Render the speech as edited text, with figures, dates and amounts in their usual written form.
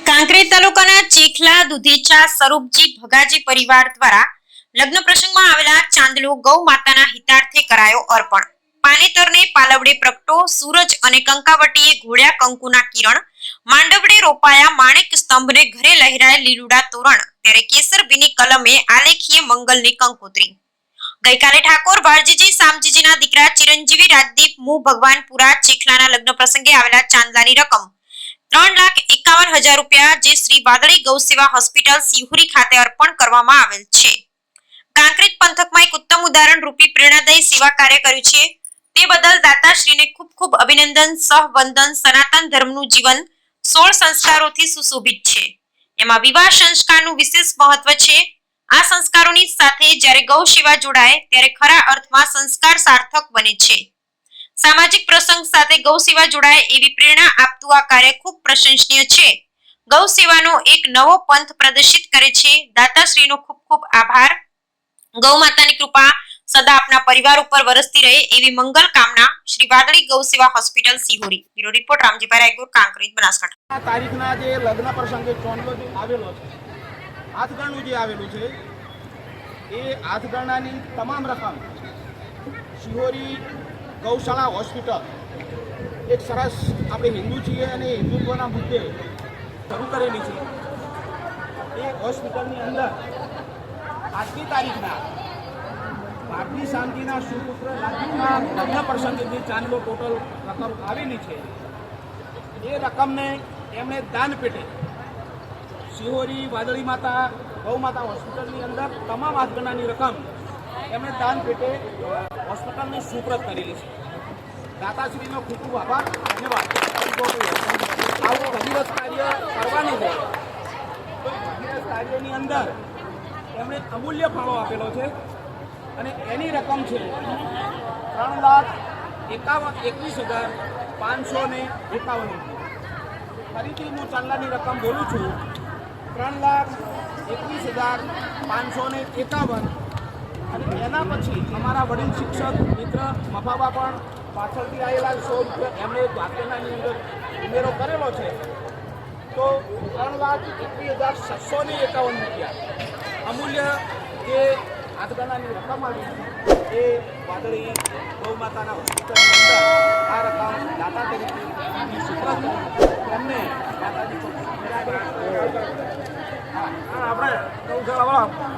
કાંકરેજ તાલુકાના ચીખલા દુધીચા સ્વરૂપજી ભગાજી પરિવાર દ્વારા લગ્ન પ્રસંગમાં આવેલા ચાંદલો ગૌ માતાના હિતાર્થે કરાયો અર્પણ. પાનેતરને પાલવડે પ્રગટો સૂરજ અને કંકાવટીએ ઘોડ્યા કંકુના કિરણ. માંડવડે રોપાયા માણેક સ્તંભને ઘરે લહેરાય લીલુડા તોરણ. ત્યારે કેસરભીની કલમે આલેખીએ મંગલની કંકોત્રી. ગઈકાલે ઠાકોર વારજીજી સામજીજીના દીકરા ચિરંજીવી રાજદીપ મુ ભગવાનપુરા ચીખલાના લગ્ન પ્રસંગે આવેલા ચાંદલાની રકમ 3,51,000 રૂપિયા જે શ્રી વાદળી ગૌ સેવા હોસ્પિટલ સિહોરી ખાતે અર્પણ કરવામાં આવેલ છે. કાંકરેજ પંથકમાં એક ઉત્તમ ઉદાહરણ રૂપી પ્રેરણાદાયી સેવા કાર્ય કર્યું છે તે બદલ દાતાશ્રીને ખૂબ ખૂબ અભિનંદન. સહવંદન. સનાતન ધર્મનું જીવન 16 સંસ્કારોથી સુશોભિત છે. એમાં વિવાહ સંસ્કારનું વિશેષ મહત્વ છે. આ સંસ્કારોની સાથે જ્યારે ગૌ સેવા જોડાય ત્યારે ખરા અર્થમાં સંસ્કાર સાર્થક બને છે. સામાજિક પ્રસંગ સાથે ગૌ સેવા જોડાય એવી પ્રેરણા આપતું આ કાર્ય ખૂબ પ્રશંસનીય છે. ગૌ સેવાનો એક નવો પંથ પ્રદર્શિત કરે છે. દાતાશ્રીનો ખૂબ ખૂબ આભાર. ગૌ માતાની કૃપા સદા આપના પરિવાર ઉપર વરસતી રહે એવી મંગલ કામના. શ્રી વાદળી ગૌ સેવા hospital Sihori. Bureau report Ramjibhai Raygur, Kankrej, Banaskantha. આ તારીખના જે લગ્ન પ્રસંગે ચોંડલો જે આવેલો છે, હાથગણનું જે આવેલું છે એ હાથગણનાની તમામ રકમ સિહોરી ગૌશાળા હોસ્પિટલ, એક સરસ આપણે હિન્દુ છીએ અને હિન્દુત્વના મુદ્દે શરૂ કરેલી છે. એ હોસ્પિટલની અંદર આજની તારીખના ભારતી શાંતિના સુપુત્ર રાજદીપના લગ્ન પ્રસંગે જે ચાંદલો ટોટલ રકમ આવેલી છે એ રકમને એમણે દાન પેટે સિહોરી વાદળી માતા ગૌ માતા હોસ્પિટલની અંદર તમામ હાથગણાની રકમ એમણે દાન પેટે હોસ્પિટલને સુપ્રત કરેલી છે. દાતાશ્રીનો ખૂબ ખૂબ આભાર, ધન્યવાદ. આવું ભગીરથ કાર્ય કરવાનું હોય તો ભગીરથ કાર્યની અંદર એમણે અમૂલ્ય ફાળો આપેલો છે અને એની રકમ છે 3,21,551. ફરીથી હું ચાંદલાની રકમ બોલું છું, 3,21,551. અને એના પછી અમારા વડીલ શિક્ષક મિત્ર મફાબા પણ પાછળથી આવેલા 100 રૂપિયા એમણે દાખલાની અંદર ઉમેરો કરેલો છે. તો 3,21,651 રૂપિયા અમૂલ્ય જે હાથગણાની રકમ આવી એ વાદળી ગૌ માતાના હોસ્પિટલની અંદર આ રકમ દાતા તરીકે સુપ્રત એમને માતાજી આપણે